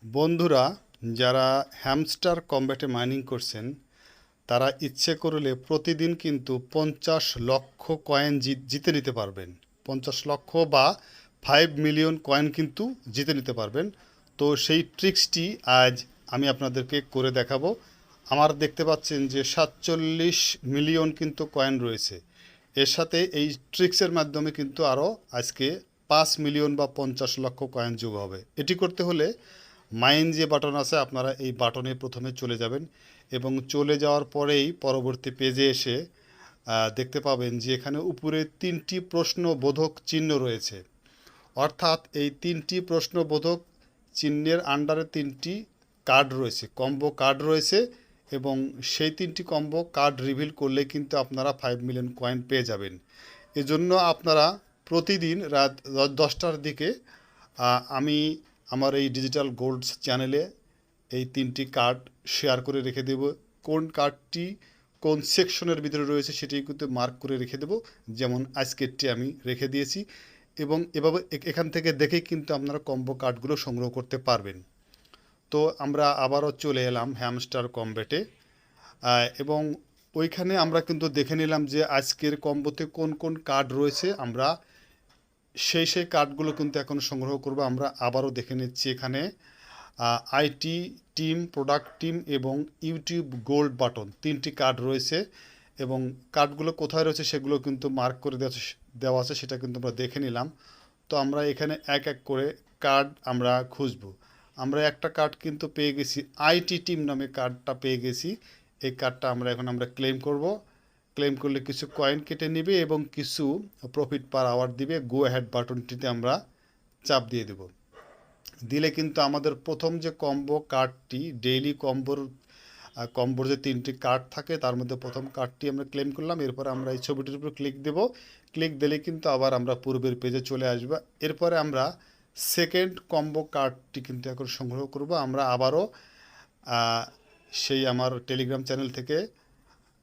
বন্ধুরা, যারা hamster কম্ব্যাটে mining করছেন তারা ইচ্ছে করলে প্রতিদিন কিন্তু 50 লক্ষ কয়েন জিতে নিতে পারবেন। 50 লক্ষ বা 5 মিলিয়ন কয়েন কিন্তু জিতে নিতে পারবেন। তো সেই ট্রিক্সটি আজ আমি আপনাদেরকে করে দেখাবো। আমার দেখতে পাচ্ছেন যে 47 মিলিয়ন কিন্তু কয়েন রয়েছে। এর সাথে এই ট্রিক্সের মাধ্যমে কিন্তু আরও আজকে 5 মিলিয়ন বা 50 লক্ষ কয়েন যোগ হবে। এটি করতে হলে মাইন যে বাটন আছে আপনারা এই বাটনে প্রথমে চলে যাবেন এবং চলে যাওয়ার পরেই পরবর্তী পেজে এসে দেখতে পাবেন যে এখানে উপরে 3টি প্রশ্নবোধক চিহ্ন রয়েছে। অর্থাৎ এই 3টি প্রশ্নবোধক চিহ্নের আন্ডারে 3টি কার্ড রয়েছে, কম্বো কার্ড রয়েছে, এবং সেই 3টি কম্বো কার্ড রিভিল করলে কিন্তু আপনারা 5 মিলিয়ন কয়েন পেয়ে যাবেন। এজন্য আপনারা প্রতিদিন রাত 10টার দিকে আমি আমার এই ডিজিটাল গোল্ডস চ্যানেলে এই 3টি কার্ড শেয়ার করে রেখে দেব। কোন কার্ডটি কোন সেকশনের ভিতরে রয়েছে সেটি কিন্তু মার্ক করে রেখে দেব, যেমন আজকেরটি আমি রেখে দিয়েছি। এবং এভাবে এখান থেকে দেখেই কিন্তু আপনারা কম্বো কার্ডগুলো সংগ্রহ করতে পারবেন। তো আমরা আবারও চলে এলাম হ্যামস্টার কম্ব্যাটে এবং ওইখানে আমরা কিন্তু দেখে নিলাম যে আজকের কম্বোতে কোন কোন কার্ড রয়েছে। আমরা সেই কার্ডগুলো কিন্তু এখন সংগ্রহ করব। আমরা আবারও দেখে নিচ্ছি এখানে আইটি টিম, প্রোডাক্ট টিম এবং ইউটিউব গোল্ড বাটন 3টি কার্ড রয়েছে, এবং কার্ডগুলো কোথায় রয়েছে সেগুলো কিন্তু মার্ক করে দেওয়া আছে, সেটা কিন্তু আমরা দেখে নিলাম। তো আমরা এখানে এক এক করে কার্ড আমরা খুঁজব। আমরা একটা কার্ড কিন্তু পেয়ে গেছি, আইটি টিম নামে কার্ডটা পেয়ে গেছি। এই কার্ডটা আমরা ক্লেম করব। ক্লেম করলে কিছু কয়েন কেটে নেবে এবং কিছু প্রফিট পার আওয়ার দিবে। গো অ্যাহেড বাটনটিতে আমরা চাপ দিয়ে দেব। দিলে কিন্তু আমাদের প্রথম যে কম্বো কার্ডটি, ডেইলি কম্বোর যে 3টি কার্ড থাকে তার মধ্যে প্রথম কার্ডটি আমরা ক্লেম করলাম। এরপরে আমরা এই ছবিটির উপর ক্লিক দেব। ক্লিক দিলে কিন্তু আবার আমরা পূর্বের পেজে চলে আসব। এরপরে আমরা সেকেন্ড কম্বো কার্ডটি কিন্তু এখন সংগ্রহ করব। আমরা আবারও সেই আমার টেলিগ্রাম চ্যানেল থেকে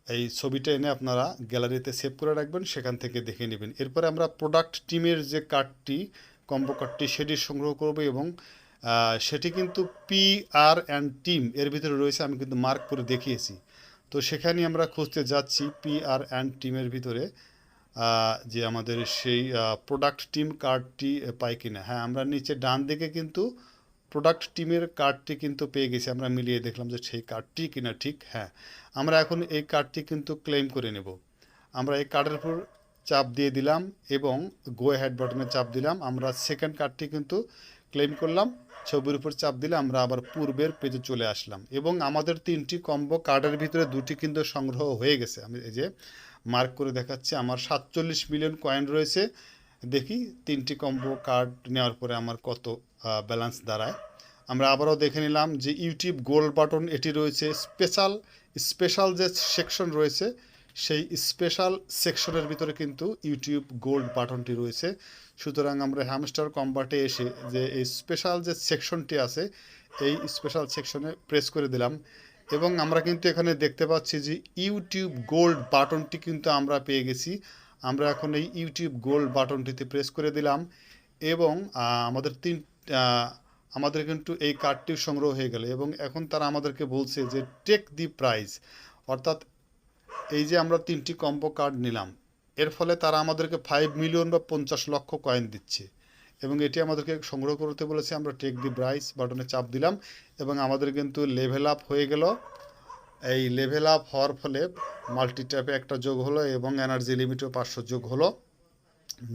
এই ছবিটা এনে আপনারা গ্যালারিতে সেভ করে রাখবেন, সেখান থেকে দেখে নেবেন। এরপরে আমরা প্রোডাক্ট টিমের যে কার্ডটি, কম্বো কার্ডটি, সেটি সংগ্রহ করব এবং সেটি কিন্তু পি আর অ্যান্ড টিম এর ভিতরে রয়েছে, আমি কিন্তু মার্ক করে দেখিয়েছি। তো সেখানে আমরা খুঁজতে যাচ্ছি পি আর অ্যান্ড টিমের ভিতরে যে আমাদের সেই প্রোডাক্ট টিম কার্ডটি পাই কিনা। হ্যাঁ, আমরা নিচে ডান দিকে কিন্তু প্রোডাক্ট টিমের কার্ডটি কিন্তু পেয়ে গেছি। আমরা মিলিয়ে দেখলাম যে সেই কার্ডটি কিনা ঠিক। হ্যাঁ, আমরা এখন এই কার্ডটি কিন্তু ক্লেম করে নেব। আমরা এই কার্ডের উপর চাপ দিয়ে দিলাম এবং গো অ্যাহেড বাটনে চাপ দিলাম। আমরা সেকেন্ড কার্ডটি কিন্তু ক্লেম করলাম। ছবির উপর চাপ দিলে আমরা আবার পূর্বের পেজে চলে আসলাম এবং আমাদের 3টি কম্বো কার্ডের ভিতরে 2টি কিন্তু সংগ্রহ হয়ে গেছে। আমি এই যে মার্ক করে দেখাচ্ছি, আমার 47 মিলিয়ন কয়েন রয়েছে। দেখি 3টি কম্বো কার্ড নেওয়ার পরে আমার কত ব্যালেন্স দাঁড়ায়। আমরা আবারও দেখে নিলাম যে ইউটিউব গোল্ড বাটন এটি রয়েছে। স্পেশাল যে সেকশন রয়েছে সেই স্পেশাল সেকশনের ভিতরে কিন্তু ইউটিউব গোল্ড বাটনটি রয়েছে। সুতরাং আমরা হ্যামস্টার কম্ব্যাটে এসে যে এই স্পেশাল যে সেকশনটি আছে এই স্পেশাল সেকশনে প্রেস করে দিলাম এবং আমরা কিন্তু এখানে দেখতে পাচ্ছি যে ইউটিউব গোল্ড বাটনটি কিন্তু আমরা পেয়ে গেছি। আমরা এখন এই ইউটিউব গোল্ড বাটনটিতে প্রেস করে দিলাম এবং আমাদের কিন্তু এই কার্ডটি সংগ্রহ হয়ে গেল এবং এখন তারা আমাদেরকে বলছে যে টেক দি প্রাইজ, অর্থাৎ এই যে আমরা 3টি কম্বো কার্ড নিলাম এর ফলে তারা আমাদেরকে 5 মিলিয়ন বা 50 লক্ষ কয়েন দিচ্ছে এবং এটি আমাদেরকে সংগ্রহ করতে বলেছে। আমরা টেক দি প্রাইজ বাটনে চাপ দিলাম এবং আমাদের কিন্তু লেভেল আপ হয়ে গেল। এই লেভেল আপ হওয়ার ফলে মাল্টি ট্যাপে একটা যোগ হলো এবং এনার্জি লিমিটও 500 যোগ হলো।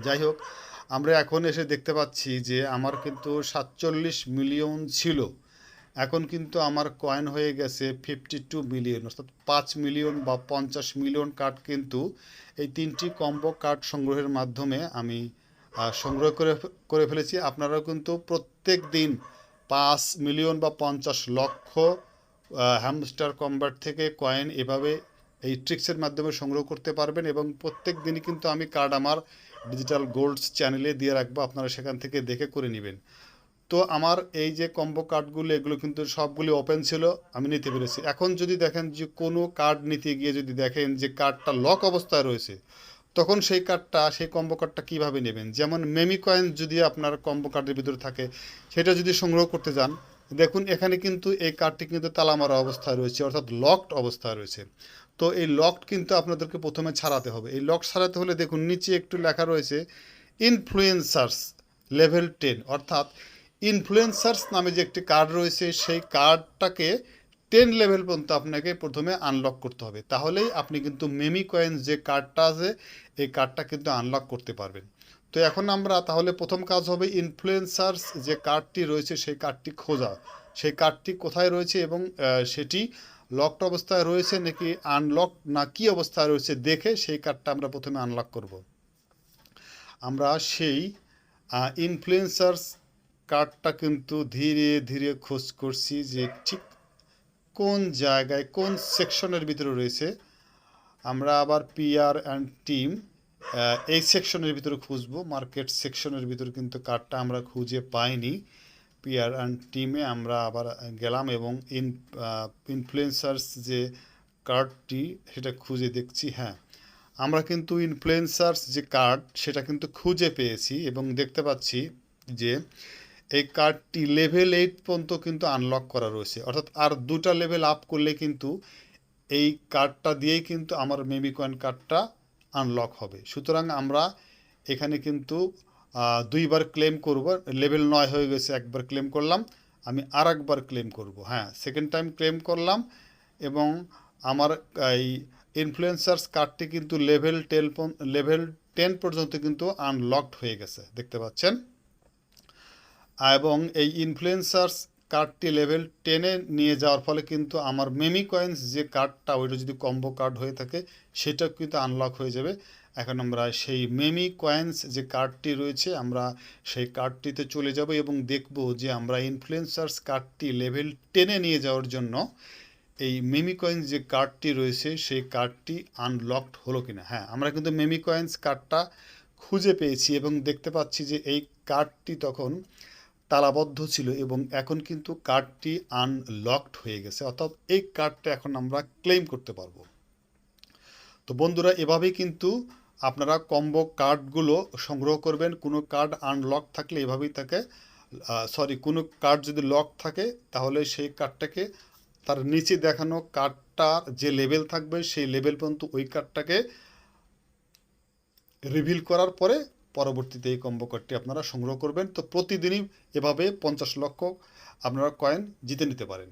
যাই হোক, আমরা এখন এসে দেখতে পাচ্ছি যে আমার কিন্তু 47 মিলিয়ন ছিল, এখন কিন্তু আমার কয়েন হয়ে গেছে 52 মিলিয়ন, অর্থাৎ 5 মিলিয়ন বা 50 মিলিয়ন কার্ড কিন্তু এই 3টি কম্বো কার্ড সংগ্রহের মাধ্যমে আমি সংগ্রহ করে ফেলেছি। আপনারাও কিন্তু প্রত্যেক দিন 5 মিলিয়ন বা 50 লক্ষ হ্যামস্টার কম্ব্যাট থেকে কয়েন এভাবে এই ট্রিক্সের মাধ্যমে সংগ্রহ করতে পারবেন এবং প্রত্যেক দিনই কিন্তু আমি কার্ড আমার ডিজিটাল গোল্ডস চ্যানেলে দিয়ে রাখবো, আপনারা সেখান থেকে দেখে করে নেবেন। তো আমার এই যে কম্বো কার্ডগুলো এগুলো কিন্তু সবগুলি ওপেন ছিল, আমি নিতে পেরেছি। এখন যদি দেখেন যে কোনো কার্ড নিতে গিয়ে যদি দেখেন যে কার্ডটা লক অবস্থায় রয়েছে, তখন সেই কম্বো কার্ডটা কীভাবে নেবেন। যেমন মেমি কয়েন যদি আপনার কম্বো কার্ডের ভিতরে থাকে, সেটা যদি সংগ্রহ করতে যান দেখুন এখানে কিন্তু এই কার্ডটি কিন্তু তালা মারা অবস্থায় রয়েছে, অর্থাৎ লকড অবস্থায় রয়েছে। তো এই লকড কিন্তু আপনাদেরকে প্রথমে ছাড়াতে হবে। এই লক ছাড়াতে হলে দেখুন নিচে একটু লেখা রয়েছে ইনফ্লুয়েন্সার্স লেভেল 10, অর্থাৎ ইনফ্লুয়েন্সার্স নামে যে একটি কার্ড রয়েছে সেই কার্ডটাকে 10 লেভেল পর্যন্ত আপনাকে প্রথমে আনলক করতে হবে। তাহলেই আপনি কিন্তু মেমি কয়েন্স যে কার্ডটা আছে এই কার্ডটা কিন্তু আনলক করতে পারবেন। তো এখন আমরা তাহলে প্রথম কাজ হবে ইনফ্লুয়েন্সার্স যে কার্ডটি রয়েছে সেই কার্ডটি খোঁজা, সেই কার্ডটি কোথায় রয়েছে এবং সেটি লকড অবস্থায় রয়েছে নাকি আনলক না কি অবস্থায় রয়েছে দেখে সেই কার্ডটা আমরা প্রথমে আনলক করব। আমরা সেই ইনফ্লুয়েন্সার্স কার্ডটা কিন্তু ধীরে ধীরে খোঁজ করছি যে ঠিক কোন জায়গায় কোন সেকশনের ভিতরে রয়েছে। আমরা আবার পিআর অ্যান্ড টিম এই সেকশনের ভিতরে খুঁজবো, মার্কেট সেকশনের ভিতরে কিন্তু কার্ডটা আমরা খুঁজে পাইনি। পিআর অ্যান্ড টিমে আমরা আবার গেলাম এবং ইনফ্লুয়েন্সার্স যে কার্ডটি সেটা খুঁজে দেখছি। হ্যাঁ, আমরা কিন্তু ইনফ্লুয়েন্সার্স যে কার্ড সেটা কিন্তু খুঁজে পেয়েছি এবং দেখতে পাচ্ছি যে এই কার্ডটি লেভেল 8 পর্যন্ত কিন্তু আনলক করা রয়েছে, অর্থাৎ আর দুটা লেভেল আপ করলে কিন্তু এই কার্ডটা দিয়েই কিন্তু আমার মেমি কয়েন কার্ডটা আনলক হবে। সুতরাং আমরা এখানে কিন্তু দুইবার ক্লেম করব। লেভেল 9 হয়ে গেছে, একবার ক্লেম করলাম, আমি আর একবার ক্লেম করব। হ্যাঁ, সেকেন্ড টাইম ক্লেম করলাম এবং আমার এই ইনফ্লুয়েন্সার্স কার্ডটি কিন্তু লেভেল 10 পর্যন্ত কিন্তু আনলকড হয়ে গেছে, দেখতে পাচ্ছেন। এবং এই ইনফ্লুয়েন্সার্স কার্ডটি লেভেল 10-এ নিয়ে যাওয়ার ফলে কিন্তু আমার মেমি কয়েন্স যে কার্ডটা ওইটা যদি কম্বো কার্ড হয়ে থাকে সেটা কিন্তু আনলক হয়ে যাবে। এখন আমরা সেই মেমি কয়েন্স যে কার্ডটি রয়েছে আমরা সেই কার্ডটিতে চলে যাব এবং দেখব যে আমরা ইনফ্লুয়েন্সার্স কার্ডটি লেভেল 10-এ নিয়ে যাওয়ার জন্য এই মেমি কয়েন্স যে কার্ডটি রয়েছে সেই কার্ডটি আনলকড হলো কিনা। হ্যাঁ, আমরা কিন্তু মেমি কয়েন্স কার্ডটা খুঁজে পেয়েছি এবং দেখতে পাচ্ছি যে এই কার্ডটি তখন তালাবদ্ধ ছিল এবং এখন কিন্তু কার্ডটি আনলকড হয়ে গেছে, অর্থাৎ এই কার্ডটা এখন আমরা ক্লেম করতে পারবো। তো বন্ধুরা, এভাবেই কিন্তু আপনারা কম্বো কার্ডগুলো সংগ্রহ করবেন। কোনো কার্ড আনলক থাকলে এভাবেই থাকে, কোনো কার্ড যদি লক থাকে তাহলে সেই কার্ডটাকে তার নিচে দেখানো কার্ডটার যে লেভেল থাকবে সেই লেভেল পর্যন্ত ওই কার্ডটাকে রিভিল করার পরে পরবর্তীতে এই কম্বো কার্ডটি আপনারা সংগ্রহ করবেন। তো প্রতিদিনই এভাবে 50 লক্ষ আপনারা কয়েন জিতে নিতে পারেন।